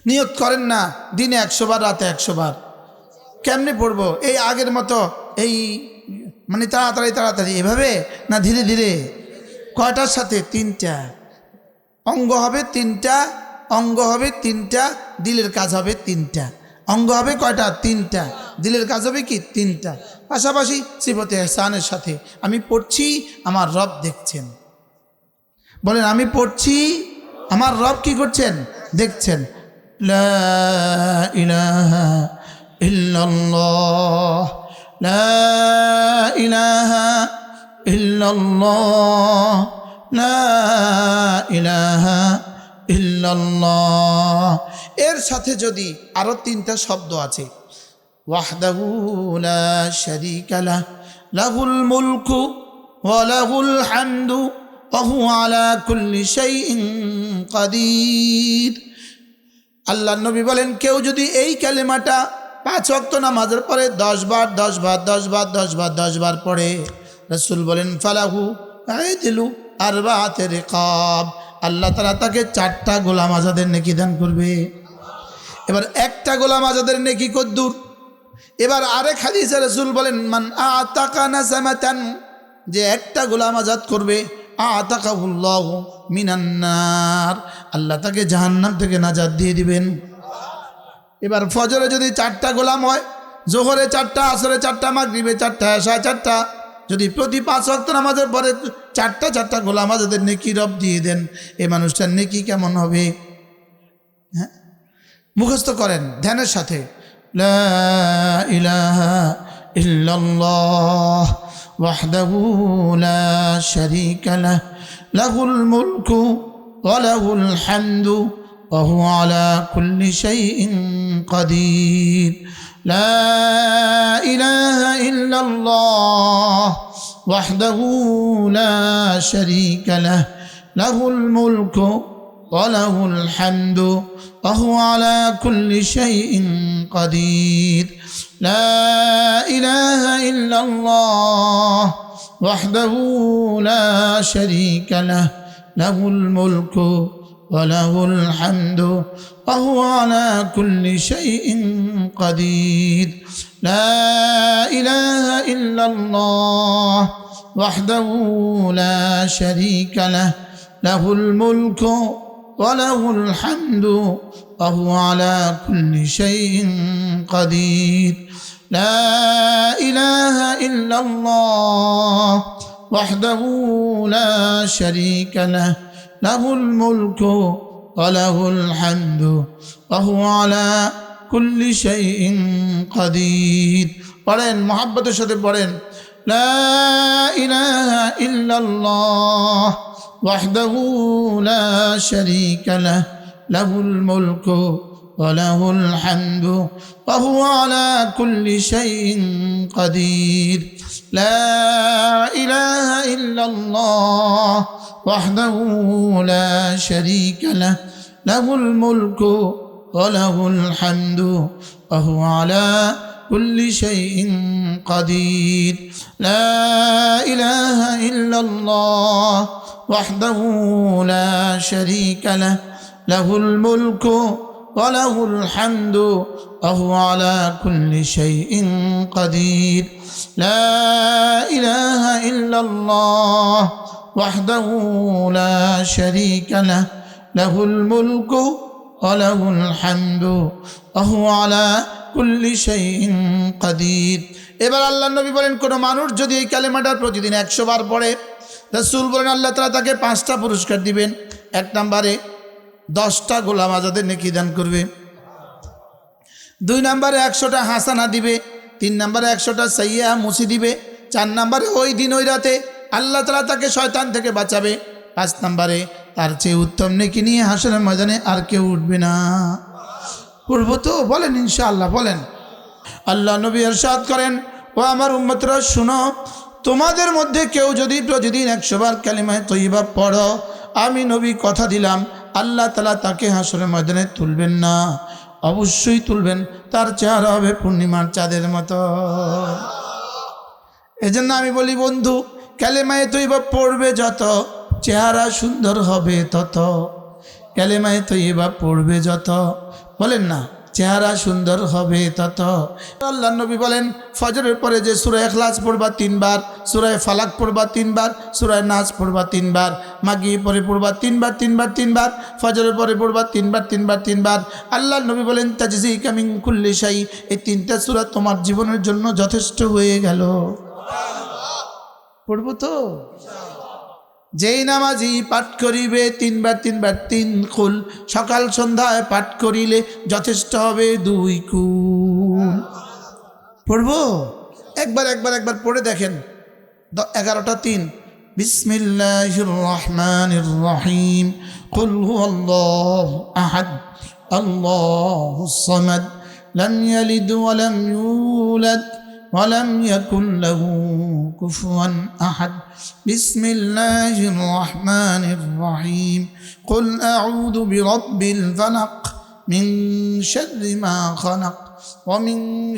নিয়ত করেন না দিনে 100 বার রাতে 100 বার, কেমনে পড়বো? এই আগের মতো এই মানে তাড়াতাড়ি তাড়াতাড়ি এভাবে না ধীরে ধীরে? কয়টার সাথে? 3টা অঙ্গ হবে, 3টা অঙ্গ হবে, 3টা দিলের কাজ হবে, 3টা অঙ্গ হবে। কয়টা? 3টা। দিলের কাজ হবে কি? 3টা। পাশাপাশি সিফতে ইহসানের সাথে আমি পড়ছি, আমার রব দেখছেন। বলেন আমি পড়ছি, আমার রব কি করছেন? দেখছেন। লা ইলাহা ইল্লাল্লাহ, লা ইলাহা ইল্লাল্লাহ, লা ইলাহা ইল্লাল্লাহ। এর সাথে যদি আরো 3টা শব্দ আছে, ওয়াহদাহু লা শারীকা লাহ, লাহুল মুলকু ওয়া লাহুল হামদু ওয়া হুয়া আলা কুল্লি শাইইন কাদির। আল্লাহর নবী বলেন, কেউ যদি এই কালেমাটা 5 ওয়াক্ত নামাজের পরে 10 বার 10 বার 10 বার 10 বার 10 বার পড়ে, রাসূল বলেন ফালাহু আইদিলু আরবাআতি রিকাব, আল্লাহ তাআলা তাকে 4টা গোলাম আজাদের নেকি দান করবে। এবার একটা গোলাম আজাদের নেকি কদ্দুর? এবার আরেক হাদিসে রাসূল বলেন, মান আতাকা নাসামাতান, যে একটা গোলাম আজাদ করবে, আতাকাহুল্লাহু মিনান নার, আল্লাহ তাকে জাহান্নাম থেকে নাজাত দিয়ে দিবেন। এবার ফজরে যদি 4টা গোলাম হয়, জোহরে 4টা, আসরে 4টা, মাগরিবে 4টা, এশায় 4টা, যদি প্রতি 5 ওয়াক্ত নামাজের পরে 4টা গোলাম আজাদের নেকি রব দিয়ে দেন, এই মানুষটার নেকি কেমন হবে? হ্যাঁ, মুখস্থ করেন ধ্যানের সাথে। লা ইলাহা ইল্লাল্লাহ ওয়াহদাহু লা শারীকা লাহ, লাহুল মুলকু ওয়া লাহুল হামদু ওয়া হুয়া আলা কুল্লি শাইইন কাদির। লা ইলাহা ইল্লাল্লাহ ওয়াহদাহু লা শারীকা লাহ, লাহুল মুলকু ওয়া লাহুল হামদু ওয়া হুয়া আলা কুল্লি শাইইন কাদির। লা ইলাহা ইল্লাল্লাহ ওয়াহদাহু লা শারীকা লাহ, লাহুল মুলকু ওয়া লাহুল হামদু ওয়া হুয়া আলা কুল্লি শাইইন কাদির। লা ইলাহা ইল্লাল্লাহ ওয়াহদাহু লা শারীকা লাহ, লাহুল মুলকু ওয়া লাহুল হামদু ওয়া হুয়া আলা কুল্লি শাইইন কাদির। লা ইলাহা ইল্লাল্লাহ ওয়াহদাহু লা শারীকা লাহ, লাহুল মুলকু ওয়া লাহুল হামদু ওয়া হুয়া আলা কুল্লি শাইইন কাদির। পড়েন, মুহাব্বতের সাথে পড়েন। লা ইলাহা ইল্লাল্লাহ ওয়াহদাহু লা শারীকা লাহ, লাহুল মুলকু ওয়া লাহুল হামদু ওয়া হুয়া আলা কুল্লি শাইইন কাদির। লা ইলাহা ইল্লাল্লাহ ওয়াহদাহু লা শারীকা লাহ, লাহুল মুলকু ওয়া লাহুল হামদু ওয়া হুয়া আলা কুল্লি শাইইন কাদির। লা ইলাহা ইল্লাল্লাহ ওয়াহদাহু লা শারীকা লাহ, লাহুল মুলকু ওয়া লাহুল হামদু ওয়া হুয়া আলা কুল্লি শাইইন কাদির। লা ইলাহা ইল্লাল্লাহ ওয়াহদাহু লা শারীকা লাহ, লাহুল মুলকু ওয়া লাহুল হামদু ওয়া হুয়া আলা কুল্লি শাইইন কাদির। এবার আল্লাহর নবী বলেন, কোন মানুষ যদি এই কালেমাটা প্রতিদিন 100 বার পড়ে, রাসূল বলেন আল্লাহ তাআলা তাকে 5টা পুরস্কার দিবেন। 1 নম্বরে 10টা গোলাম আজাদের নেকি দান করবে, 2 নম্বরে 100টা হাসানা দিবে, 3 নম্বরে 100টা সাইয়্যা মুছি দিবে, 4 নম্বরে ওই দিন ওই রাতে আল্লাহ তাআলা তাকে শয়তান থেকে বাঁচাবে, 5 নম্বরে তার চেয়ে উত্তম নেকি নিয়ে হাসরের ময়দানে আর কেউ উঠবে না। পড়বো তো? বলেন ইনশাআল্লাহ, বলেন। আল্লাহ নবী ইরশাদ করেন, ও আমার উম্মতরা শুনো, তোমাদের মধ্যে কেউ যদি প্রতিদিন 100 বার কালিমায়ে তয়্যিবা পড়ো, আমি নবী কথা দিলাম আল্লাহ তাআলা তাকে হাসরের ময়দানে তুলবেন না, অবশ্যই তুলবেন। তার চেহারা হবে পূর্ণিমার চাঁদের মতো। এজন্য আমি বলি বন্ধু, কালেমায়ে তয়্যিবা পড়বে যত, চেহারা সুন্দর হবে তত। কালেমায়ে তৈয়বা পড়বে যত, বলেন না, চেহারা সুন্দর হবে তত। আল্লাহ নবী বলেন ফজরের পরে যে সূরা ইখলাস পড়বা 3 বার, সূরা ফালাক পড়বা 3 বার, সূরা নাস পড়বা 3 বার, মাগরিব পরে পড়বা 3 বার 3 বার 3 বার, ফজরের পরে পড়বা 3 বার 3 বার 3 বার। আল্লাহ নবী বলেন তাজজিকা মিন কুল্লি শাই, এই 3টা সূরা তোমার জীবনের জন্য যথেষ্ট হয়ে গেল। পড়বো তো? যেই নামাজি পাঠ করিবে 3 বার 3 বার 3 কুল, সকাল সন্ধ্যায় পাঠ করিলে যথেষ্ট হবে 2 কুল। পড়বো? একবার পড়ে দেখেন। 11টা 3। বিসমিল্লাহির রহমানির রহিম। কুল হুয়াল্লাহু আহাদ আল্লাহুস সামাদ লাম ইয়ালিদ ওয়া লাম ইউলাদ ولم يكن له كفوا أحد بسم الله الرحمن الرحيم قل أعوذ برب الفلق من شر ما خلق ومن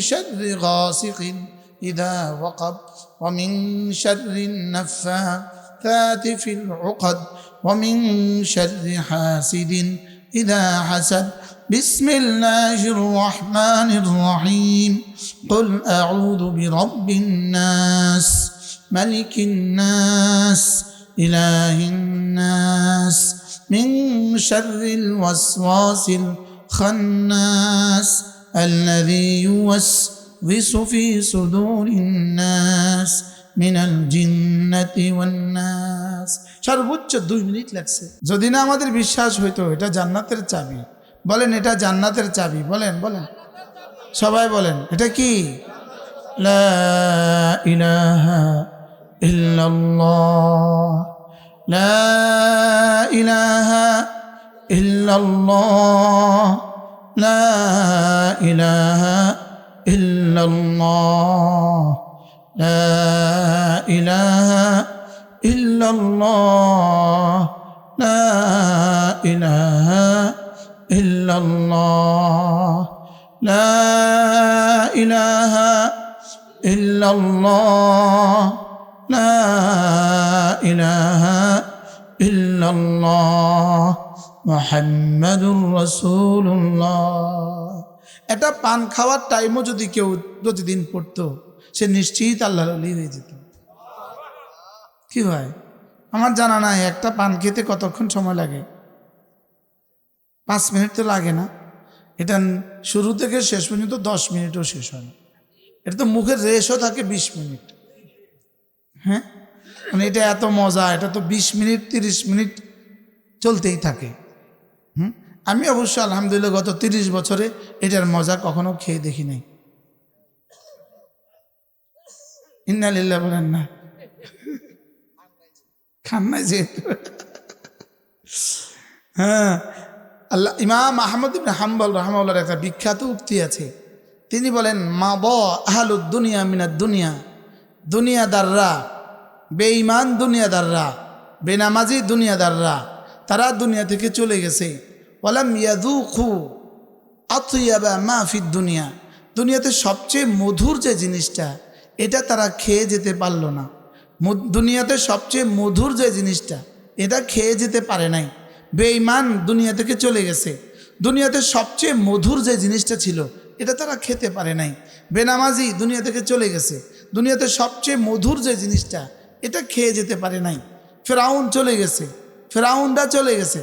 شر غاسق إذا وقب ومن شر النفاثات في العقد ومن شر حاسد إذا حسد بسم الله الرحمن الرحيم قل أعوذ برب الناس ملك الناس إله الناس من شر الوسواس الخناس الذي يوسوس في صدور الناس من الجنة والناس। সর্বোচ্চ 2 মিনিট লাগছে। যদি না আমাদের বিশ্বাস হইতো এটা জান্নাতের চাবি, বলেন এটা জান্নাতের চাবি, বলেন বলেন সবাই বলেন এটা কি? লা ইলাহা ইল্লাল্লাহ লা ইলাহা ইল্লাল্লাহ লা ইলাহা ইল্লাল্লাহ লা ইলাহা ইল্লাল্লাহ লা ইলাহা ইল্লাল্লাহ লা ইলাহা ইল্লাল্লাহ লা ইলাহা ইল্লাল্লাহ মুহাম্মাদুর রাসূলুল্লাহ। এটা পান খাওয়ার টাইমও যদি কেউ প্রতিদিন পড়তো সে নিশ্চিত আল্লাহর ওলি হয়ে যেত। কি ভাই? আমার জানা নাই একটা পান খেতে কতক্ষণ সময় লাগে? 5 মিনিট তো লাগে না। এটা শুরু থেকে শেষ পর্যন্ত 10 মিনিটও শেষ হয় না। এটা তো মুখের রেশও থাকে 20 মিনিট। হ্যাঁ, মানে এটা এত মজা, এটা তো 20 মিনিট 30 মিনিট চলতেই থাকে। আমি অবশ্য আলহামদুলিল্লাহ গত 30 বছরে এটার মজা কখনো খেয়ে দেখি নাই। ইন্না লিল্লাহি বলেন না, খান নাই যেহেতু। হ্যাঁ, আল্লাহ ইমাম আহমদ ইবনে হাম্বল রাহমাহুল্লাহর একটা বিখ্যাত উক্তি আছে। তিনি বলেন মা ব আহলুদ দুনিয়া মিনাদ দুনিয়া, দুনিয়াদাররা, বেঈমান দুনিয়াদাররা, বেনামাজি দুনিয়াদাররা, তারা দুনিয়া থেকে চলে গেছে। ওয়ালাম ইয়াযুকু আতইয়াবা মা ফিদ দুনিয়া, দুনিয়াতে সবচেয়ে মধুর যে জিনিসটা এটা তারা খেয়ে যেতে পারলো না। দুনিয়াতে সবচেয়ে মধুর যে জিনিসটা এটা খেয়ে যেতে পারে নাই। বেঈমান দুনিয়া থেকে চলে গেছে, দুনিয়াতে সবচেয়ে মধুর যে জিনিসটা ছিল এটা তারা খেতে পারে নাই। বেনামাজি দুনিয়া থেকে চলে গেছে, দুনিয়াতে সবচেয়ে মধুর যে জিনিসটা এটা খেয়ে যেতে পারে নাই। ফেরাউন চলে গেছে, ফেরাউনরা চলে গেছে,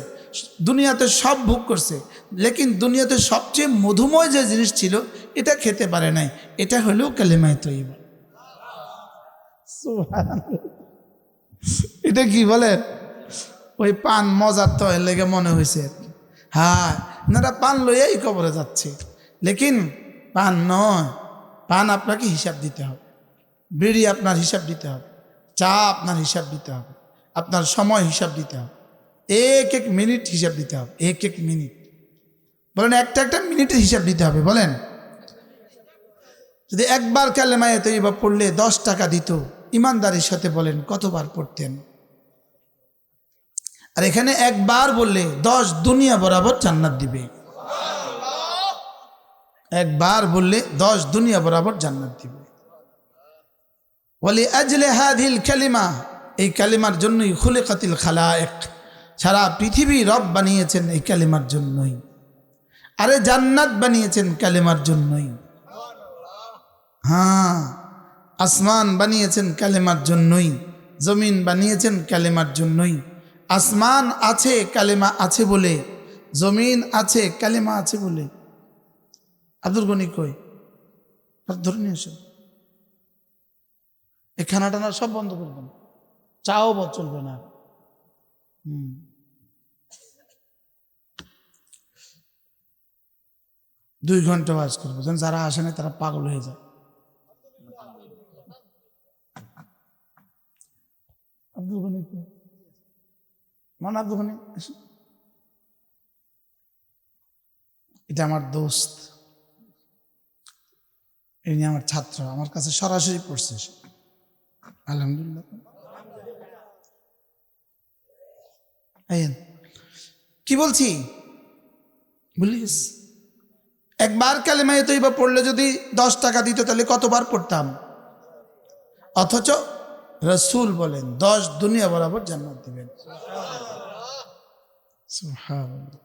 দুনিয়াতে সব ভোগ করছে, লেকিন দুনিয়াতে সবচেয়ে মধুময় যে জিনিস ছিল এটা খেতে পারে নাই। এটা হলো কালেমায়ে তৈয়বা। এটা কি বলেন? ওই পান মজার তো লেগে মনে হয়েছে আর কি। হ্যাঁ, আপনারা পান লইয়াই কবরে যাচ্ছে, লেকিন পান নয়। পান আপনাকে হিসাব দিতে হবে, বিড়ি আপনার হিসাব দিতে হবে, চা আপনার হিসাব দিতে হবে, আপনার সময় হিসাব দিতে হবে, এক এক মিনিট হিসাব দিতে হবে, এক এক মিনিট। বলেন একটা একটা মিনিটের হিসাব দিতে হবে। বলেন যদি একবার কালেমায়ে তৈয়বা পড়লে 10 টাকা দিত, ইমানদারির সাথে বলেন কতবার পড়তেন? আর এখানে একবার বললে 10 দুনিয়া বরাবর জান্নাত দিবে। একবার বললে 10 দুনিয়া বরাবর জান্নাত দিবে। ওয়ালি আজলি হাযিহিল কালিমা, এই কালিমার জন্যই খুলিকাতিল খালায়েক, সারা পৃথিবী রব বানিয়েছেন এই কালেমার জন্যই। আরে জান্নাত বানিয়েছেন কালেমার জন্যই। হ্যাঁ, আসমান বানিয়েছেন কালেমার জন্যই, জমিন বানিয়েছেন কালেমার জন্যই। আসমান আছে কালেমা আছে বলে, জমিন আছে কালেমা আছে বলে। আব্দুল গনি কই? ধরে নিয়ে এসো। এই খানা টানা সব বন্ধ করবেন, চাও চলবে না। 2 ঘন্টা ওয়াজ করবো, যেন যারা আসে না তারা পাগল হয়ে যায়। আব্দুল গনি আব্দুল গনি, এটা আমার দোস্ত, এই নিয়ে আমার ছাত্র, আমার কাছে সরাসরি পড়ছে। আলহামদুলিল্লাহ। কি বলছি বলিস, একবার কালেমায়ে তৈবা পড়লে যদি 10 টাকা দিত তাহলে কতবার পড়তাম? অথচ রাসূল বলেন 10 দুনিয়া বরাবর জান্নাত দিবেন। সুবহানাল্লাহ।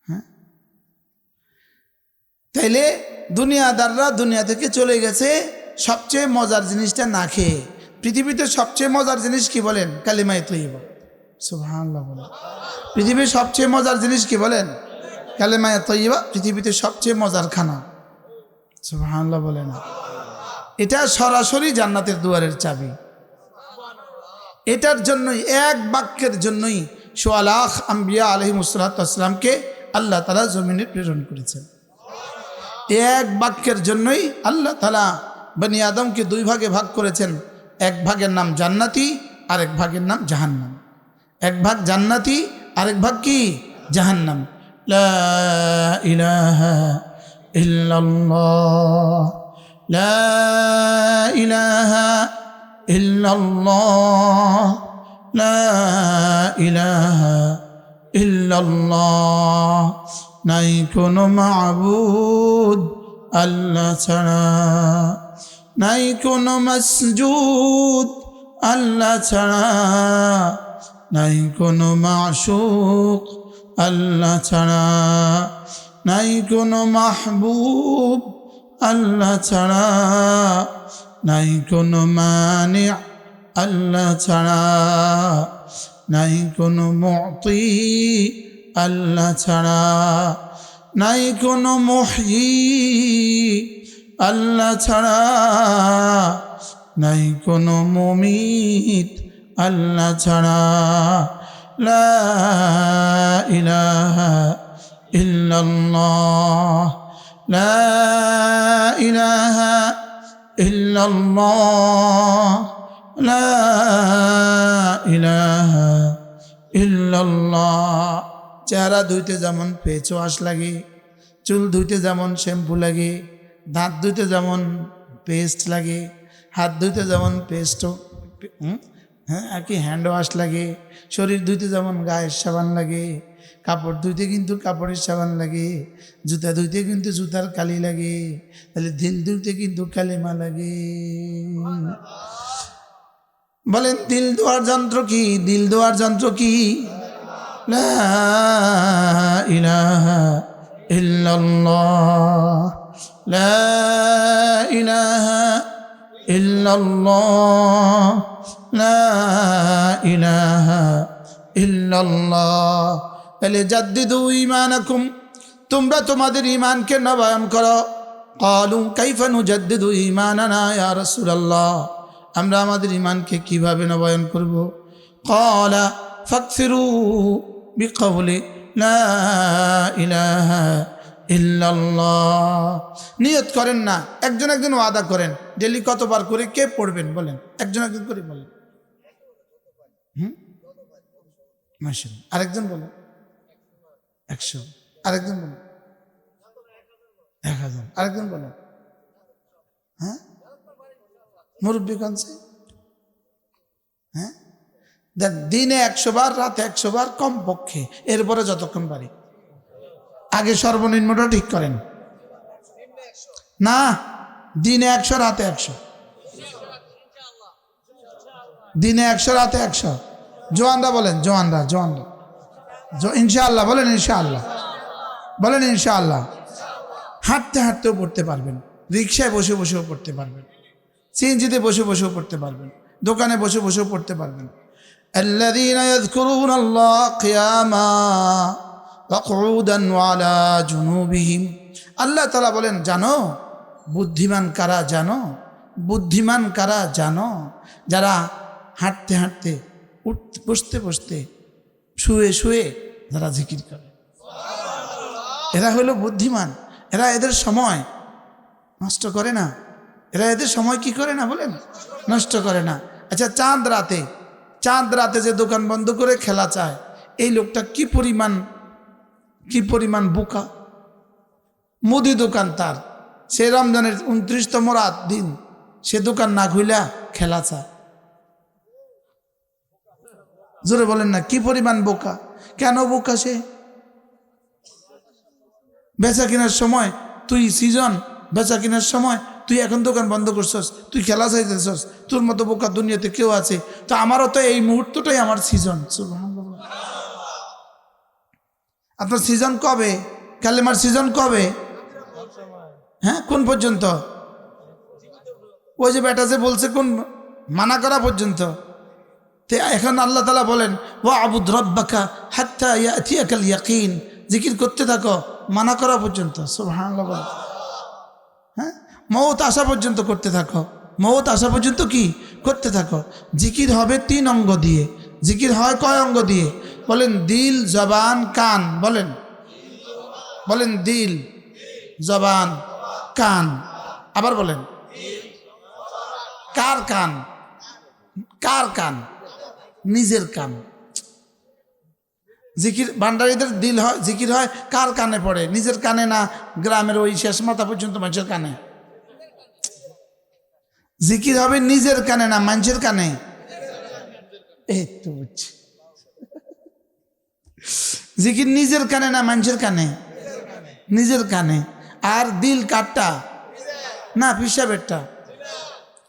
হ্যাঁ, তাইলে দুনিয়াদাররা দুনিয়া থেকে চলে গেছে সবচেয়ে মজার জিনিসটা না খেয়ে। পৃথিবীতে সবচেয়ে মজার জিনিস কি বলেন? কালেমায়ে তৈবা। সুবহানাল্লাহ বলেন। পৃথিবীর সবচেয়ে মজার জিনিস কি বলেন? কালেমায়ে তৈবা। পৃথিবীতে সবচেয়ে মজার খানা। সুবহানাল্লাহ বলেন। এটা সরাসরি জান্নাতের দুয়ারের চাবি। এটার জন্যই, এক বাক্যের জন্যই ১৬ লাখ আম্বিয়া আলাইহিমুসসালামকে আল্লাহ তাআলা জমিনে প্রেরণ করেছেন। এক বাক্যের জন্যই আল্লাহ তাআলা বনি আদমকে 2 ভাগে ভাগ করেছেন। এক ভাগের নাম জান্নাতি, আরেক ভাগের নাম জাহান্নাম। এক ভাগ জান্নাতি, আরেক ভাগ কি? জাহান্নাম। লা ইলাহা ইল্লাল্লাহ, লা ইলাহা ইল্লাল্লাহ, লা ইলাহা ইল্লাল্লাহ। নাই কোনো মাবুদ আল্লাহ ছাড়া, নাই কোনো মাসজুদ আল্লাহ ছাড়া, নাই কোনো মাশউক আল্লাহ ছাড়া, নাই কোনো মাহবুব আল্লাহ ছাড়া, নাই কোনো মানি আল্লাহ ছাড়া, নাই কোনো মুতি আল্লাহ ছাড়া, নাই কোনো মুহয়ি আল্লাহ ছাড়া, নাই কোনো মুমিত আল্লাহ ছাড়া। লা ইলাহা ইল্লাল্লাহ, লা ইলাহা ইল্লাল্লাহ, লা ইলাহা ইল্লাল্লাহ। চেহারা ধুইতে যেমন ফেস ওয়াশ লাগে, চুল ধুইতে যেমন শ্যাম্পু লাগে, দাঁত ধুইতে যেমন পেস্ট লাগে, হাত ধুইতে যেমন হ্যাঁ আর কি হ্যান্ড ওয়াশ লাগে, শরীর ধুইতে যেমন গায়ের সাবান লাগে, কাপড় ধুইতে কিন্তু কাপড়ের সাবান লাগে, জুতা ধুইতে কিন্তু জুতার কালি লাগে, তাহলে দিল ধুইতে কিন্তু কালেমা লাগে। বলেন দিল ধোয়ার যন্ত্র কি? দিল ধোয়ার যন্ত্র কি? লা ইলাহা ইল্লাল্লাহ, লা ইলাহা ইল্লাল্লাহ, লা ইলাহা ইল্লাল্লাহ। তাহলে জাদ্দিদু ঈমানাকুম, তোমরা তোমাদের ঈমানকে নবায়ন করো। ক্বালু কাইফা নুজাদ্দিদু ঈমানানা ইয়া রাসূলুল্লাহ, আমরা আমাদের ঈমানকে কিভাবে নবায়ন করব? ক্বালা ফাকসিরু বিকওলি লা ইলাহা ইল্লাল্লাহ। নিয়ত করেন না, একজন একজন ওয়াদা করেন, ডেলি কতবার করে কে পড়বেন বলেন, একজন একজন করে বলেন। মাশাআল্লাহ। আরেকজন বলেন 100, আরেকজন বলেন 1000, আরেকজন বলেন। হ্যাঁ মুরব্বী কানছে। হ্যাঁ দেখ, দিনে 100 বার, রাতে 100 বার কম পক্ষে, এরপরে যতক্ষণ পারি। আগে সর্বনিম্নটা ঠিক করেন না, দিনে 100, রাতে 100, দিনে 100, রাতে 100, জোয়ানরা বলেন, জোয়ানরা, ইনশাআল্লাহ বলেন, ইনশাআল্লাহ বলেন, ইনশাআল্লাহ। হাঁটতে হাঁটতেও পড়তে পারবেন, রিক্সায় বসে বসেও পড়তে পারবেন, সিএনজিতে বসে বসেও পড়তে পারবেন, দোকানে বসে বসেও পড়তে পারবেন। الذين يذكرون الله قياما وقعودا وعلى جنوبهم। আল্লাহ তাআলা বলেন, জানো বুদ্ধিমান কারা, জানো বুদ্ধিমান কারা, জানো যারা হাঁটতে হাঁটতে, বসতে বসতে, শুয়ে শুয়ে যারা জিকির করে, এরা হলো বুদ্ধিমান। এরা এদের সময় নষ্ট করে না, এরা এদের সময় কি করে না বলেন, নষ্ট করে না। আচ্ছা, চাঁদ রাতে যে দোকান বন্ধ করে খেলা চায়, এই লোকটা কি পরিমাণ বোকা। মুদি দোকান তার, সে রমজানের 29তম রাত দিন সে দোকান না খুইলা খেলা চায়। জোরে বলেন না, কি পরিমাণ বোকা। কেন বোকা সে? বেচা কেনার সময় তুই সিজন, বেচা কেনার সময় তুই এখন দোকান বন্ধ করছস, তুই খেলা চাইতেছস, তোর মতো বোকা দুনিয়াতে কেউ আছে? তো আমারও তো এই মুহূর্তটাই আমার সিজন। আপনার সিজন কবে? কালেমার সিজন কবে? হ্যাঁ, কোন পর্যন্ত? ওই যে বেটা যে বলছে কোন মানা করা পর্যন্ত। তো এখন আল্লাহ তাআলা বলেন, ওয়া আবুদ রাব্বাকা হাত্তা ইয়াতিয়াকাল ইয়াকিন, জিকির করতে থাকো মানা করা পর্যন্ত। সুবহানাল্লাহ। হ্যাঁ, মওত আসা পর্যন্ত করতে থাকো, মওত আসা পর্যন্ত কি করতে থাকো। জিকির হবে 3 অঙ্গ দিয়ে। জিকির হয় কয় অঙ্গ দিয়ে বলেন? দিল, জবান, কান। বলেন দিল, জবান, কান। আবার বলেন, কার কান? কার কান? নিজের কান। জিকির ভান্ডারীদের দিল হয়, জিকির হয় কার কানে পড়ে? নিজের কানে না, গ্রামের ওই শেষ মাথা পর্যন্ত মানুষের কানে। জিকির হবে নিজের কানে না মানুষের কানে। এই তো বুঝছি, জিকির নিজের কানে না মানুষের কানে? নিজের কানে। আর দিল কাটটা না পিসাবেরটা?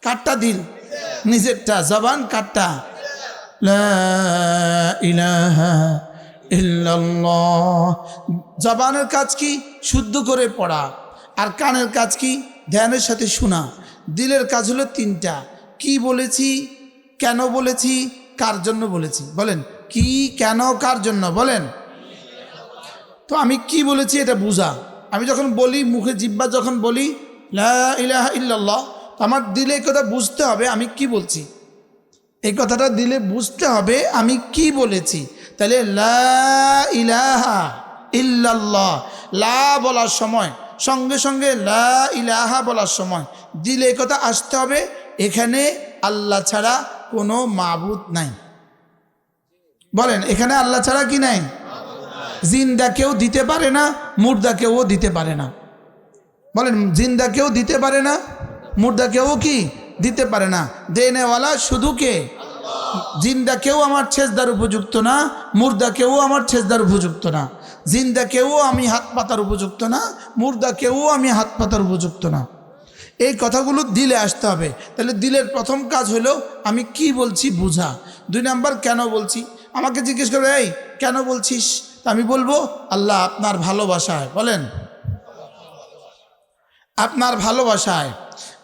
কাটটা দিল নিজেরটা, জবান কাটটা। লা ইলাহা ইল্লাল্লাহ। জবানের কাজ কি? শুদ্ধ করে পড়া। আর কানের কাজ কি? ধ্যানের সাথে শোনা। দিলের কাজ হলো 3টা। কি বলেছি, কেন বলেছি, কার জন্য বলেছি? বলেন কি, কেন, কার জন্য? বলেন। তো আমি কি বলেছি এটা বুঝা। আমি যখন বলি, মুখে জিহ্বা যখন বলি লা ইলাহা ইল্লাল্লাহ, তো আমার দিলে এই কথা বুঝতে হবে আমি কি বলছি। এই কথাটা দিলে বুঝতে হবে আমি কি বলেছি। তাহলে লা ইলাহা ইল্লাল্লাহ, লা বলার সময়, সঙ্গে সঙ্গে লা ইলাহা বলার সময় দিলে এই কথা আসতে হবে, এখানে আল্লাহ ছাড়া কোনো মাবুদ নাই। বলেন, এখানে আল্লাহ ছাড়া কি নাই? জিন্দা কেউ দিতে পারে না, মুর্দা কেউ দিতে পারে না। বলেন, জিন্দা কেউ দিতে পারে না, মুর্দা কেউ কি দিতে পারে না। দেনেওয়ালা শুধু কে? জিন্দা কেউ আমার ছেজদার উপযুক্ত না, মুর্দা কেউ আমার ছেজদার উপযুক্ত না। জিন্দা কেউ আমি হাত পাতার উপযুক্ত না, মুর্দা কেউ আমি হাত পাতার উপযুক্ত না। এই কথাগুলো দিলে আসতে হবে। তাহলে দিলের প্রথম কাজ হলো আমি কি বলছি বুঝা। 2 নাম্বার, কেন বলছি। আমাকে জিজ্ঞেস করবে, এই কেন বলছিস? আমি বলবো আল্লাহ আপনার ভালোবাসায়। বলেন, আপনার ভালোবাসায়,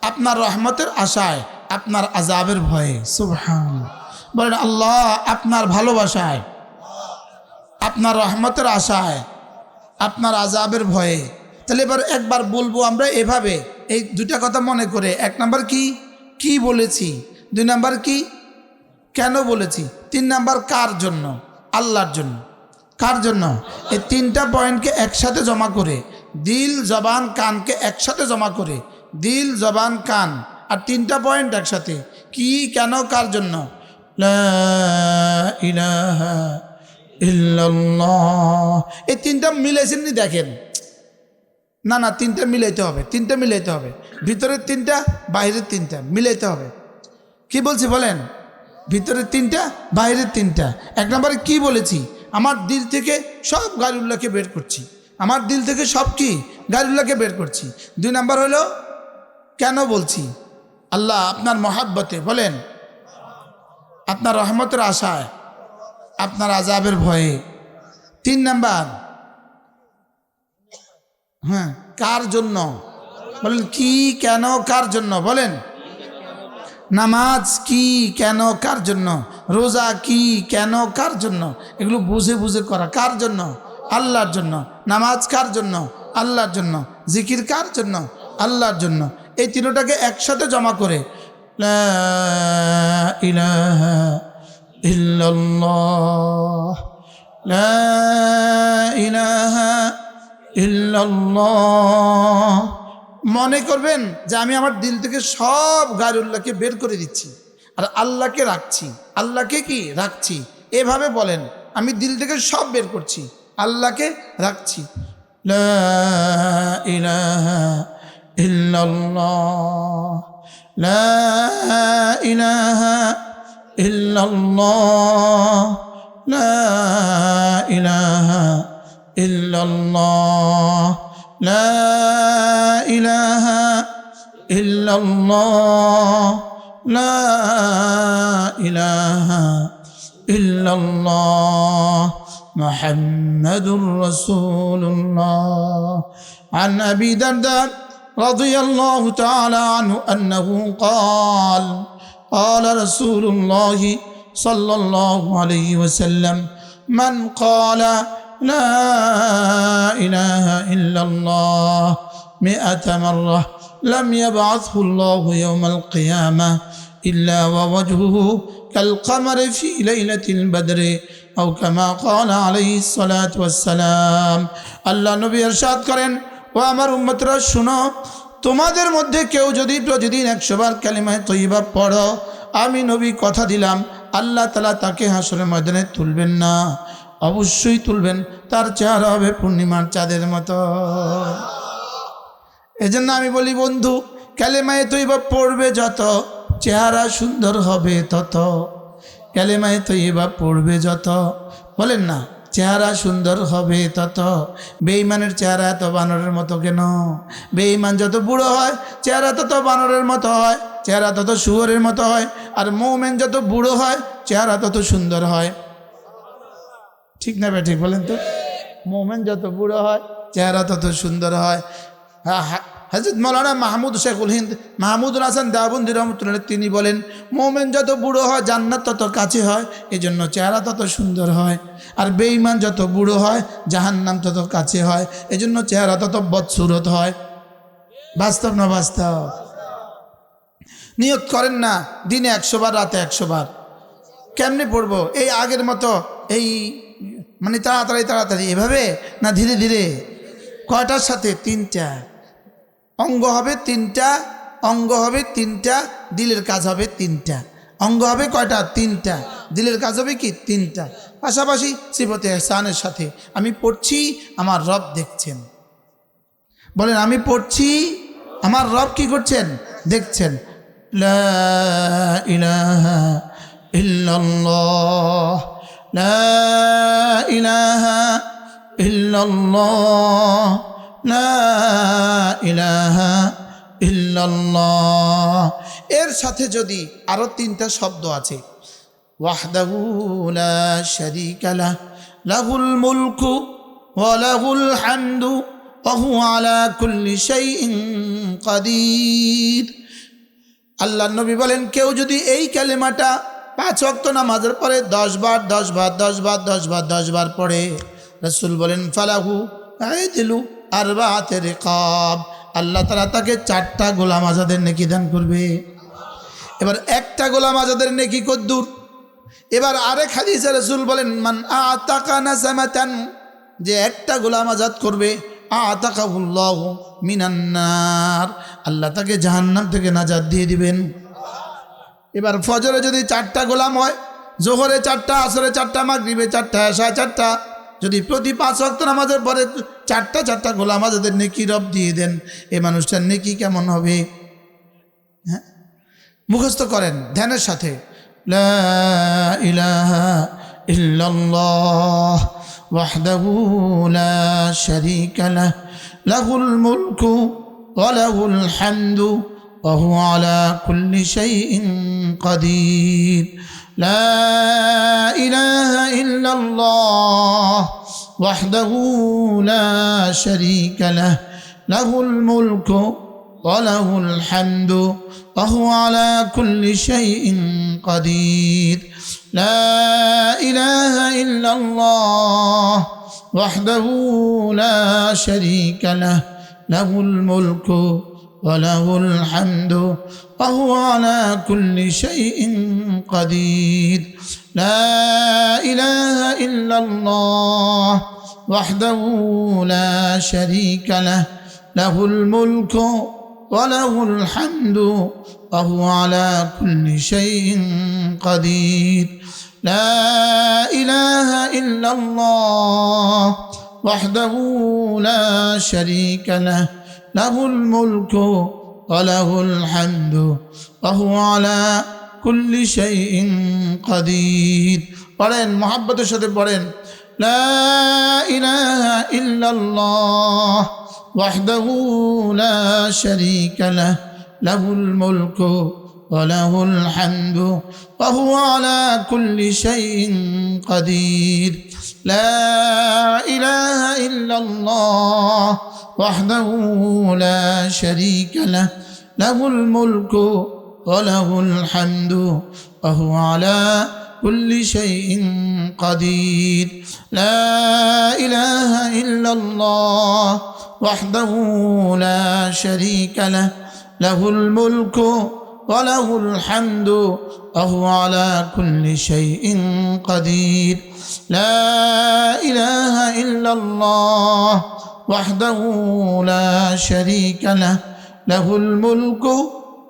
আপনার রহমতের আশায়, আপনার আযাবের ভয়ে। সুবহানাল্লাহ। বলেন আল্লাহ আপনার ভালোবাসায়, আপনার রহমতের আশায়, আপনার আযাবের ভয়ে। তাহলে এবার একবার বলবো আমরা এভাবে, এই 2টা কথা মনে করে। 1 নাম্বার কি বলেছি, 2 নাম্বার কি, কেন বলেছি, 3 নাম্বার কার জন্য? আল্লাহর জন্য। কার জন্য? এই 3টা পয়েন্টকে একসাথে জমা করে, দিল, জবান, কানকে একসাথে জমা করে, দিল, জবান, কান আর 3টা পয়েন্ট একসাথে। কি, কেন, কার জন্য? লা ইলাহা ইল্লাল্লাহ। এই 3টা মিলাইছেন নি? দেখেন না, 3টা মিলাইতে হবে, 3টা মিলাইতে হবে। ভিতরের 3টা, বাইরের 3টা মিলাইতে হবে। কি বলছি বলেন? ভিতরের 3টা, বাইরের 3টা। 1 নম্বরে কি বলেছি? আমার দিল থেকে সব গায়রুল্লাহকে বের করছি। আমার দিল থেকে সব কি গায়রুল্লাহকে বের করছি। 2 নাম্বার হলো কেন বলছি? আল্লাহ আপনার মহাব্বতে। বলেন, আপনার রহমতের আশায়, আপনার আযাবের ভয়ে। 3 নাম্বার, হ্যাঁ, কার জন্য? বলেন কি, কেন, কার জন্য? বলেন। নামাজ কি, কেন, কার জন্য? রোজা কি, কেন, কার জন্য? এগুলো বুঝে বুঝে করা। কার জন্য? আল্লাহর জন্য। নামাজ কার জন্য? আল্লাহর জন্য। জিকির কার জন্য? আল্লাহর জন্য। এই তিনটাকে একসাথে জমা করে লা ইলাহা ইল্লাল্লাহ, লা ইলাহা ইল্লাল্লাহ মনে করবেন যে আমি আমার দিল থেকে সব গায়রুল্লাহকে বের করে দিচ্ছি আর আল্লাহকে রাখছি। আল্লাহকে কি রাখছি? এভাবে বলেন, আমি দিল থেকে সব বের করছি, আল্লাহকে রাখছি। লা ইলাহা ইল্লাল্লাহ, লা ইলাহা ইল্লাল্লাহ, লা ইলাহা ইল্লাল্লাহ, লা ইলাহা ইল্লাল্লাহ, লা ইলাহা ইল্লাল্লাহ, মুহাম্মাদুর রাসূলুল্লাহ। عن أبي درداء رضي الله تعالى عنه أنه قال قال رسول الله صلى الله عليه وسلم من قال لا إله إلا الله 100 مرة لم يبعثه الله يوم القيامة إلا ووجهه كالقمر في ليلة البدر أو كما قال عليه الصلاة والسلام। আল্লাহ নবী ইরশাদ করেন, ও আমার উম্মতরা শুনো, তোমাদের মধ্যে কেউ যদি প্রতিদিন 100 বার কালিমায়ে তয়্যিবা পড়ো, আমি নবী কথা দিলাম আল্লাহ তাআলা তাকে হাসরের ময়দানে তুলবেন না, অবশ্যই তুলবেন। তার চেহারা হবে পূর্ণিমার চাঁদের মতো। এজন্য আমি বলি বন্ধু, কালেমায়ে তয়্যিবা পড়বে যত, চেহারা সুন্দর হবে তত। কালেমায়ে তয়্যিবা পড়বে যত, বলেন না, চেহারা সুন্দর হবে তত। বেঈমানের চেহারা এত বানরের মতো কেন? বেঈমান যত বুড়ো হয় চেহারা তত বানরের মতো হয়, চেহারা তত শুয়োরের মতো হয়। আর মুমিন যত বুড়ো হয় চেহারা তত সুন্দর হয়। ঠিক না ঠিক বলেন তো? মুমিন যত বুড়ো হয় চেহারা তত সুন্দর হয়। হযরত মাওলানা মাহমুদ শেখুল হিন্দ মাহমুদুল হাসান দেওবন্দি রহমতুল্লাহ তিনি বলেন, মুমিন যত বুড়ো হয় জান্নাত তত কাছে হয়, এজন্য চেহারা তত সুন্দর হয়। আর বেঈমান যত বুড়ো হয় জাহান্নাম তত কাছে হয়, এজন্য চেহারা তত বদসুরত হয়। বাস্তব না বাস্তব? নিয়ত করেন না দিনে 100 বার, রাতে 100 বার। কেমনে পড়বো? এই আগের মতো এই মানে তাড়াতাড়ি তাড়াতাড়ি এভাবে না, ধীরে ধীরে? কয়টার সাথে? 3টা অঙ্গ হবে, 3টা অঙ্গ হবে, 3টা দিলের কাজ হবে, 3টা অঙ্গ হবে। কয়টা? 3টা। দিলের কাজ হবে কি? 3টা। পাশাপাশি সিফতে ইহসানের সাথে আমি পড়ছি, আমার রব দেখছেন। বলেন, আমি পড়ছি, আমার রব কি করছেন? দেখছেন। লা ইলাহা ইল্লাল্লাহ, লা ইলাহা ইল্লাল্লাহ, লা ইলাহা ইল্লাল্লাহ। এর সাথে যদি আরো 3টা শব্দ আছে, ওয়াহদাহু লা শারীকা লাহ, লাহুল মুলকু ওয়া লাহুল হামদু ওয়া হুয়া আলা কুল্লি শাইইন কাদির। আল্লাহ নবী বলেন, কেউ যদি এই কালেমাটা 5 ওয়াক্ত নামাজের পরে 10 বার 10 বার 10 বার 10 বার 10 বার পড়ে, রাসূল বলেন ফালাহু আইদিলু আরবাআতি রিকাব, আল্লাহ তাআলা তাকে 4টা গোলাম আজাদের নেকি দান করবে। এবার একটা গোলাম আজাদের নেকি কদ্দুর? এবার আরেক হাদিসে রাসূল বলেন, মান আতাকা নাসামাতান, যে একটা গোলাম আজাদ করবে, আতাকাহুল্লাহু মিনান নার, আল্লাহ তাকে জাহান্নাম থেকে নাজাত দিয়ে দিবেন। এবার ফজরে যদি 4টা গোলাম হয়, জোহরে 4টা, আসরে 4টা, মাগরিবে 4টা, এশায় 4টা, যদি প্রতি 5 ওয়াক্ত নামাজের পরে 4টা গোলাম আজাদের নেকি রব দিয়ে দেন, এই মানুষটার নেকি কেমন হবে? হ্যাঁ, মুখস্থ করেন ধ্যানের সাথে। লা ইলাহা ইল্লাল্লাহ ওয়াহদাহু লা শারীকা লাহ, লাহুল মুলকু ওয়া লাহুল হামদু وهو على كل شيء قدير لا إله إلا الله وحده لا شريك له له الملك وله الحمد وهو على كل شيء قدير لا إله إلا الله وحده لا شريك له له الملك وله الحمد وهو على كل شيء قدير لا إله إلا الله وحده لا شريك له له الملك وله الحمد وهو على كل شيء قدير لا إله إلا الله وحده لا شريك له له الملك وله الحمد وهو على كل شيء قدير পড়েন মোহাব্বতের সাথে পড়েন لا إله إلا الله وحده لا شريك له له الملك وله الحمد وهو على كل شيء قدير لا إله إلا الله وحده لا شريك له له الملك وله الحمد وهو على كل شيء قدير لا إله إلا الله وحده لا شريك له له الملك وله الحمد وهو على كل شيء قدير لا إله إلا الله وحده لا شريك له له الملك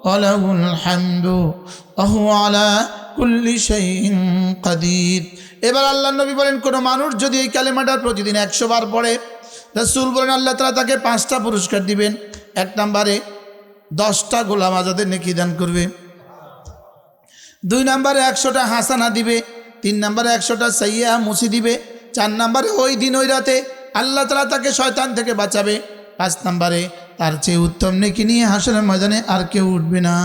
وله الحمد وهو على كل شيء قدير এবার আল্লাহর নবী বলেন কোন মানুষ যদি এই কালেমাটার প্রতিদিন 100 বার পড়ে রাসূল বলেন আল্লাহ তাআলা তাকে 5টা পুরস্কার দিবেন। এক নম্বরে 10টা গোলাম আজাদের নেকি দান করবে, 2 নম্বরে 100টা হাসানা দিবে, 3 নম্বরে 100টা সাইয়্যা মুছি দিবে, 4 নম্বরে ওই দিন ওই রাতে আল্লাহ তাআলা তাকে শয়তান থেকে বাঁচাবে, 5 নম্বরে তার চেয়ে উত্তম নেকি নিয়ে হাসরের ময়দানে আর কেউ উঠবে না।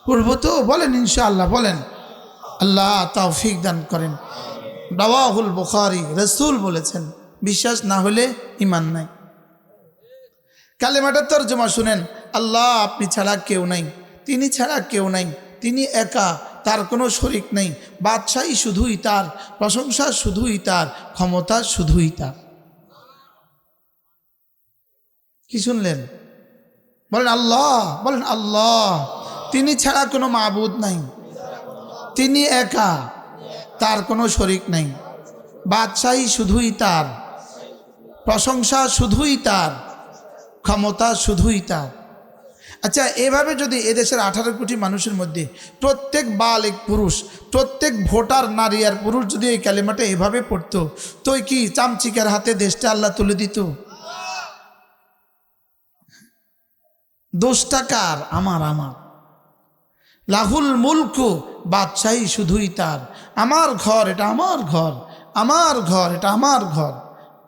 পড়ব তো? বলেন ইনশাআল্লাহ, বলেন। আল্লাহ তৌফিক দান করেন। রাওয়াহুল বুখারী, রাসূল বলেছেন বিশ্বাস না হলে ঈমান নাই। কালেমাটার তরজমা শুনেন, আল্লাহ আপনি ছাড়া কেউ নাই, তিনি ছাড়া কেউ নাই, তিনি একা, তার কোনো শরিক নেই, বাদশাহী শুধুই তার, প্রশংসা শুধুই তার, ক্ষমতা শুধুই তার। কি শুনলেন? বলেন আল্লাহ, বলেন আল্লাহ। তিনি ছাড়া কোনো মাবুদ নাই, তিনি একা, তার কোনো শরিক নাই, বাদশাহী শুধুই তার, প্রশংসা শুধুই তার, ক্ষমতা শুধুই তার। আচ্ছা, এভাবে যদি এদেশের 18 কোটি মানুষের মধ্যে প্রত্যেক বালিগ পুরুষ, প্রত্যেক ভোটার নারী আর পুরুষ যদি এই কালেমাটা এভাবে পড়তো, তো কি চামচিকার হাতে দেশটা আল্লাহ তুলে দিত? দোষটা কার? আমার। লাহুল মুলকু, বাদশাহী শুধুই তার। আমার ঘর, এটা আমার ঘর, আমার ঘর, এটা আমার ঘর,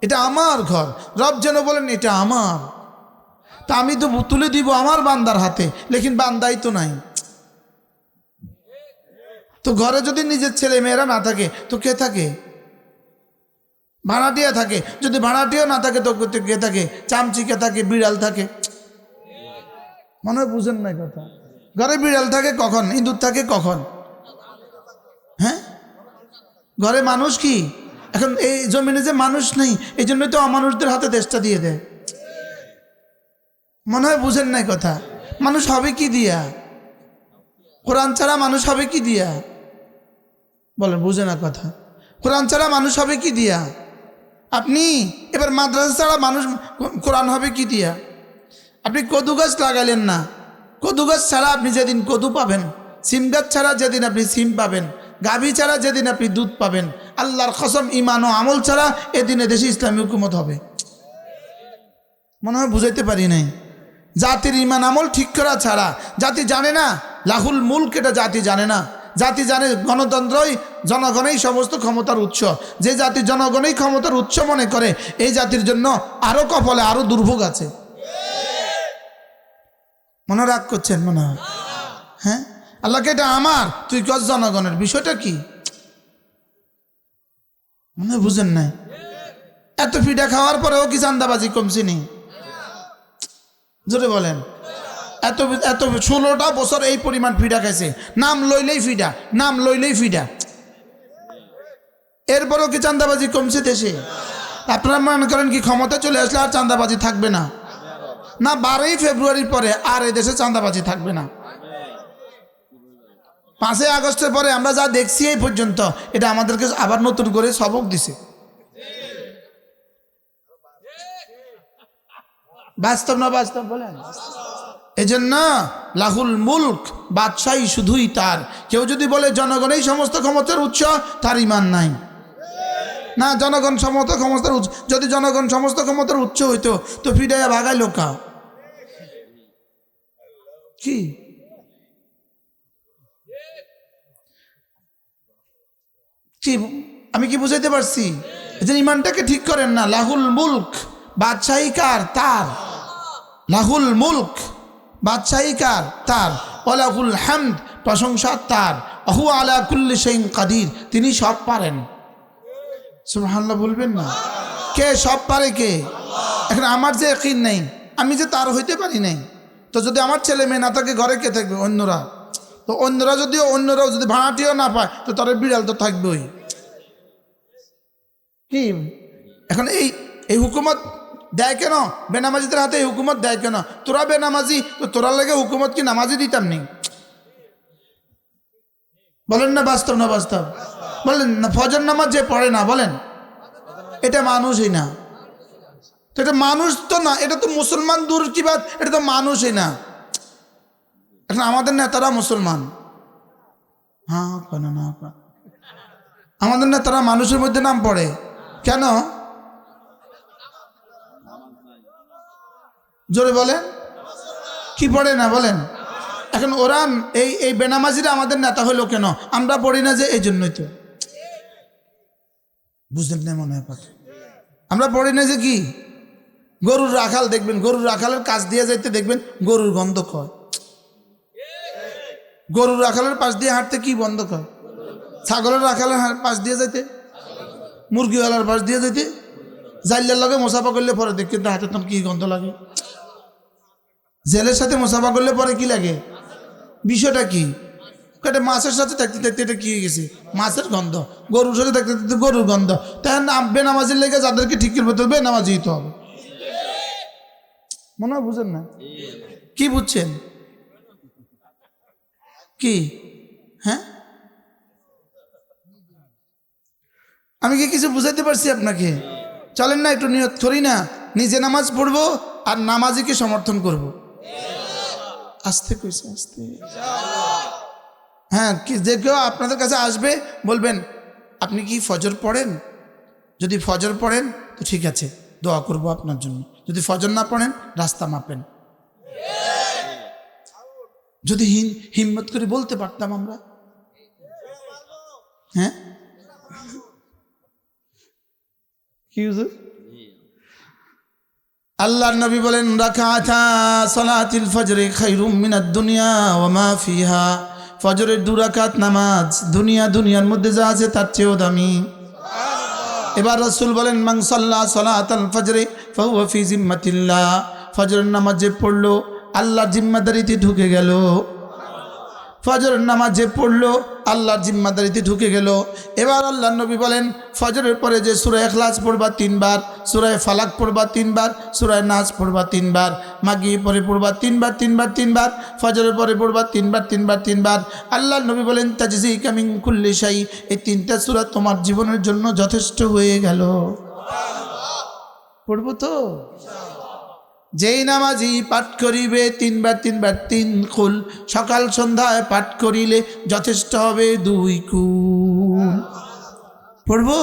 এটা আমার ঘর। রব যেন বলেন এটা আমার, তা আমি তো তুলে দিব আমার বান্দার হাতে, লেকিন বান্দাই তো নাই। তো ঘরে যদি নিজের ছেলে মেয়েরা না থাকে তো কে থাকে? ভাড়াটিয়া থাকে। যদি ভাড়াটিয়াও না থাকে তো কে থাকে? চামচিকা থাকে, বিড়াল থাকে। মনে হয় বুঝেন না কথা। ঘরে বিড়াল থাকে কখন? ইঁদুর থাকে কখন? হ্যাঁ, ঘরে মানুষ কি? এখন এই জমিনে যে মানুষ নেই, এই জন্যই তো অমানুষদের হাতে দেশটা দিয়ে দেয়। মনে হয় বুঝেন নাই কথা। মানুষ হবে কি দিয়া? কোরআন ছাড়া মানুষ হবে কি দিয়া? বলেন, বুঝে না কথা। কোরআন ছাড়া মানুষ হবে কি দিয়া? আপনি এবার মাদ্রাসা ছাড়া মানুষ কোরআন হবে কি দিয়া? আপনি কদু গাছ লাগালেন না, কদু গাছ ছাড়া আপনি যেদিন কদু পাবেন, সিম গাছ ছাড়া যেদিন আপনি সিম পাবেন, গাভী ছাড়া যেদিন আপনি দুধ পাবেন, আল্লাহর কসম ঈমান ও আমল ছাড়া এদিনে দেশে ইসলামী হুকুমত হবে। মনে হয় বুঝাইতে পারি নাই। জাতির ঈমান আমল ঠিক করা ছাড়া, জাতি জানে না লাহুল মুলক, এটা জাতি জানে না। জাতি জানে গণতন্ত্রই, জনগণই সমস্ত ক্ষমতার উৎস। যে জাতি জনগণই ক্ষমতার উৎস মনে করে, এই জাতির জন্য আরো কপালে আরো দুর্ভোগ আছে। মনে রাগ করছেন মনে হয়? হ্যাঁ, আল্লাহকে এটা আমার, তুই কস জনগণের, বিষয়টা কি মনে বুঝেন নাই? এত ফিডা খাওয়ার পরেও কি চান্দাবাজি কমছে নি? জোরে বলেন। এত এত 16টা বছর এই পরিমাণ ফিডা খাইছে, নাম লইলেই ফিডা, নাম লইলেই ফিডা, এরপরেও কি চান্দাবাজি কমছে দেশে? আপনারা মনে করেন কি ক্ষমতা চলে আসলে আর চান্দাবাজি থাকবে না? না, 12ই ফেব্রুয়ারির পরে আর এই দেশে চান্দাবাজি থাকবে না। 5ই আগস্টের পরে আমরা যা দেখছি এই পর্যন্ত, এটা আমাদেরকে আবার নতুন করে সবক দিছে। বাস্তব না বাস্তব বলেন? এই জন্য লাহুল মুলক, বাদশাহী শুধুই তার। কেউ যদি বলে জনগণ এই সমস্ত ক্ষমতার উৎস, তার ঈমান নাই। না, জনগণ সমস্ত ক্ষমতার উৎস, যদি জনগণ সমস্ত ক্ষমতার উৎস হইতো তো ফিডাইয়া ভাগাইলো কা কি? কি আমি কি বুঝাইতে পারছি? এই ইমানটাকে ঠিক করেন না। লাহুল মুলক, বাদশাহী কার? তার। লাহুল মুলক, বাদশাহী কার? তার। ওয়ালাহুল হামদ, প্রশংসা তার। ওহু আলা কুল্লি শাইইন কাদির, তিনি সব পারেন। সুবহানাল্লাহ বলবেন না? কে সব পারে? কে? এখন আমার যে ইয়াকিন নেই, আমি যে তার হইতে পারি নাই, তো যদি আমার ছেলে মেয়ে না থাকে ঘরে কে থাকবে? অন্যরা। তো অন্যরাও যদি ভাড়াটিও না পায় তো তার বিড়াল তো থাকবেই। কি এখন এই হুকুমত দেয় কেন? বেনামাজিদের হাতে এই হুকুমত দেয় কেন? তোরা বেনামাজি, তো তোরা লেগে হুকুমত কি নামাজি দিতাম নি? বলেন না বাস্তব না বাস্তব? বলেন না ফজর নামাজ যে পড়ে না, বলেন এটা মানুষই না। তো এটা মানুষ তো না, এটা তো মুসলমান দূর কি বাত, এটা তো মানুষই না। এখন আমাদের নেতারা মুসলমান, হ্যাঁ কেন না? আমাদের নেতারা মানুষের মধ্যে নাম পড়ে কেন? জোরে বলেন, কি পড়ে না বলেন? এখন ওরা এই বেনামাজিরা আমাদের নেতা হলো কেন? আমরা পড়ি না যে, এই জন্যই তো। বুঝলেন না মনে হয় কথা? আমরা পড়ি না যে কি? গরুর রাখাল দেখবেন, গরুর রাখালের কাজ দিয়ে যাইতে দেখবেন গরুর গন্ধ কয়। গরুর রাখালের পাশ দিয়ে হাঁটতে কি বন্ধ কয়? ছাগলের রাখালের পাশ দিয়ে যাইতে, মুরগিওয়ালার পাশ দিয়ে যাইতে, জাইলের লগে মোসাফা করলে পরে দেখ কিন্তু হাতে তখন কি গন্ধ লাগে। জেলের সাথে মোসাফা করলে পরে কি লাগে? বিষয়টা কি? এটা মাছের সাথে থাকতে থাকতে এটা কি হয়ে গেছে? মাছের গন্ধ। গরুর সাথে থাকতে থাকতে গরুর গন্ধ। তাই বেনামাজির লেগে যাদেরকে ঠিক করবে তো বেনামাজি হইতে হবে। মনে হয় বুঝেন না? কি বুঝছেন? কি? হ্যাঁ, আমি কি কিছু বুঝাইতে পারছি আপনাকে? চলেন না একটু নিয়ত করি না, নিজে নামাজ পড়বো আর নামাজিকে সমর্থন করব। আস্তে কইছে, আস্তে। হ্যাঁ, যে কেউ আপনাদের কাছে আসবে বলবেন আপনি কি ফজর পড়েন? যদি ফজর পড়েন তো ঠিক আছে, দোয়া করব আপনার জন্য। যদি ফজর না পড়েন রাস্তা মাপেন। যদি হিম্মত করে বলতে পারতাম আমরা, হ্যাঁ কি হুজুর? আল্লাহর নবী বলেন রাকাতা সালাতিল ফজরে খায়রুম মিনাদ দুনিয়া ওয়া মা ফিহা, ফজরের 2 রাকাত নামাজ দুনিয়ার মধ্যে যা আছে তার চেয়েও দামি। এবার রাসূল বলেন মান সাল্লা সালাতাল ফজরে ফাহুয়া ফি জিম্মাতিল্লাহ, ফজরের নামাজ যে পড়লো আল্লাহর জিম্মাদারিতে ঢুকে গেল। ফজরের নামাজ যে পড়লো আল্লাহর জিম্মাদারিতে ঢুকে গেল। এবার আল্লাহর নবী বলেন ফজরের পরে যে সূরা ইখলাস পড়বা 3 বার, সূরা ফালাক পড়বা 3 বার, সূরা নাস পড়বা 3 বার, মাগরিব পরে পড়বা 3 বার 3 বার 3 বার, ফজরের পরে পড়বা 3 বার 3 বার 3 বার। আল্লাহর নবী বলেন তাজজিকা মিন কুল্লি শাই, এই 3টা সূরা তোমার জীবনের জন্য যথেষ্ট হয়ে গেল। পড়বো তো? যেই নামাজি পাঠ করিবে 3 বার 3 বার 3 কুল, সকাল সন্ধ্যায় পাঠ করিলে যথেষ্ট হবে 2 কুল। পড়বো?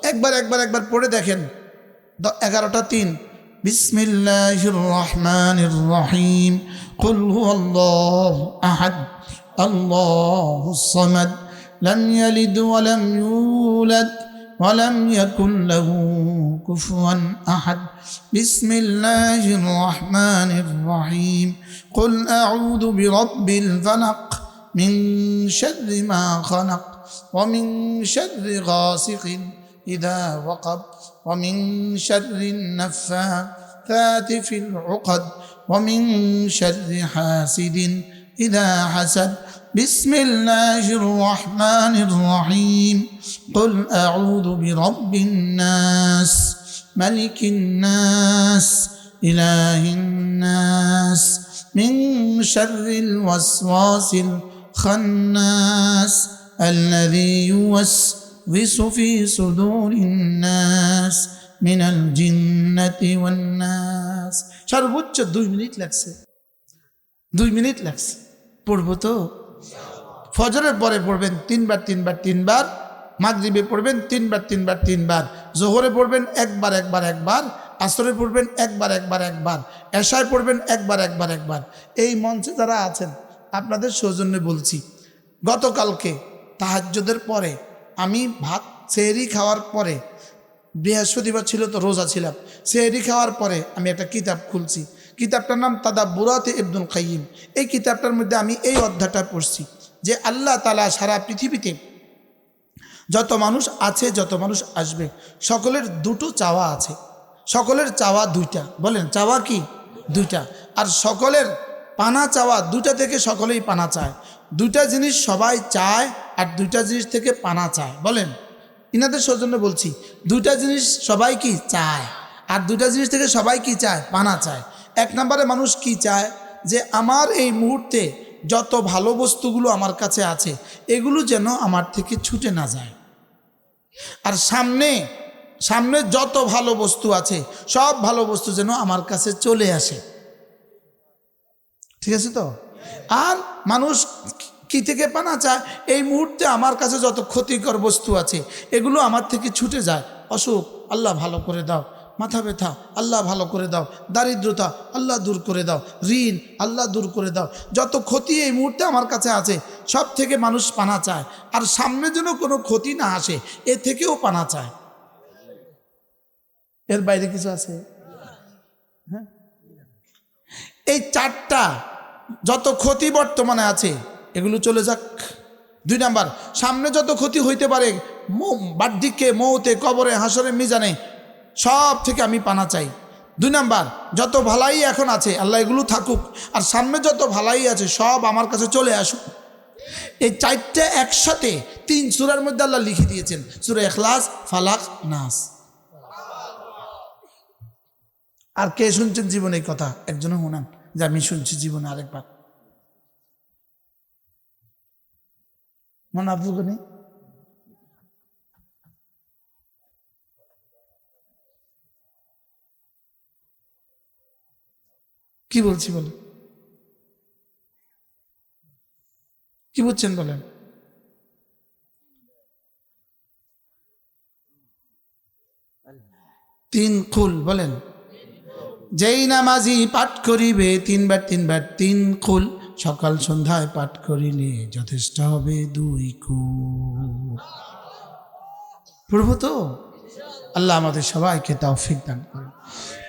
একবার পড়ে দেখেন। 11টা 3। বিসমিল্লাহির রহমানির রহিম, কুল হুয়াল্লাহু আহাদ, আল্লাহুস সামাদ, লাম ইয়ালিদ ওয়া লাম ইউলাদ ولم يكن له كفوا أحد بسم الله الرحمن الرحيم قل أعوذ برب الفلق من شر ما خلق ومن شر غاسق إذا وقب ومن شر النفاثات في العقد ومن شر حاسد إذا حسد بسم الله الرحمن الرحيم قل أعوذ برب الناس ملك الناس إله الناس من شر الوسواس الخناس الذي يوسوس في صدور الناس من الجنة والناس সর্বোচ্চ 2 মিনিট লাগছে 2 মিনিট লাগছে পড়বো তো ফজরের পরে পড়বেন 3 বার 3 বার 3 বার মাগরিবে পড়বেন 3 বার 3 বার 3 বার জোহরে পড়বেন একবার একবার একবার আসরে পড়বেন একবার একবার একবার এশায় পড়বেন একবার একবার একবার এই মঞ্চে যারা আছেন আপনাদের সৌজন্যে বলছি গতকালকে তাহাজ্জুদের পরে আমি ভাত সেহরি খাওয়ার পরে বৃহস্পতিবার ছিল তো রোজা ছিলাম সেহরি খাওয়ার পরে আমি একটা কিতাব খুলছি কিতাবটার নাম তাদাব্বুরাতে ইবনুল কাইয়িম এই কিতাবটার মধ্যে আমি এই অধ্যায়টা পড়ছি যে আল্লাহ তাআলা সারা পৃথিবীতে যত মানুষ আছে যত মানুষ আসবে সকলের দুটো চাওয়া আছে সকলের চাওয়া দুইটা বলেন চাওয়া কি দুইটা আর সকলের পানা চাওয়া দুইটা থেকে সকলেই পানা চায় দুইটা জিনিস সবাই চায় আর দুইটা জিনিস থেকে পানা চায় বলেন ইনাদের সৌজন্য বলছি দুইটা জিনিস সবাই কি চায় আর দুইটা জিনিস থেকে সবাই কি চায় পানা চায় এক নম্বরে মানুষ কি চায় যে আমার এই মুহূর্তে যত ভালো বস্তুগুলো আমার কাছে আছে এগুলো যেন আমার থেকে ছুটে না যায় আর সামনে যত ভালো বস্তু আছে সব ভালো বস্তু যেন আমার কাছে চলে আসে ঠিক আছে তো আর মানুষ কি থেকে পানা চায় এই মুহূর্তে আমার কাছে যত ক্ষতিকর বস্তু আছে এগুলো আমার থেকে ছুটে যায় অসুখ আল্লাহ ভালো করে দাও মাথা ব্যথা আল্লাহ ভালো করে দাও দারিদ্রতা আল্লাহ দূর করে দাও ঋণ আল্লাহ দূর করে দাও যত ক্ষতি এই মুহূর্তে আমার কাছে আছে সব থেকে মানুষ পানা চায় আর সামনে যেন কোনো ক্ষতি না আসে এ থেকেও পানা চায় এর বাইরে কিছু আছে হ্যাঁ এই চারটা যত ক্ষতি বর্তমানে আছে এগুলো চলে যাক 2 নাম্বার সামনে যত ক্ষতি হইতে পারে বার্ধিক্যে মৌতে কবরে হাসরে মিজানে সব থেকে আমি পানা চাই 2 নাম্বার যত ভালাই এখন আছে আল্লাহ এগুলো থাকুক আর সামনে যত ভালাই আছে সব আমার কাছে চলে আসুক এই চারটে একসাথে 3 সূরার মধ্যে আল্লাহ লিখে দিয়েছেন সূরা ইখলাস ফালাক নাস আর কে শুনছেন জীবনে এই কথা একজনও শুনান যে আমি শুনছি জীবনে আরেকবার মনে আপনার নেই কি বলছি বলেন কি বুঝছেন বলেন তিন কুল বলেন যেই নামাজি পাঠ করিবে 3 বার 3 বার 3 কুল সকাল সন্ধ্যায় পাঠ করিলে যথেষ্ট হবে 2 কুল পড়ব তো আল্লাহ আমাদের সবাইকে তৌফিক দান করুন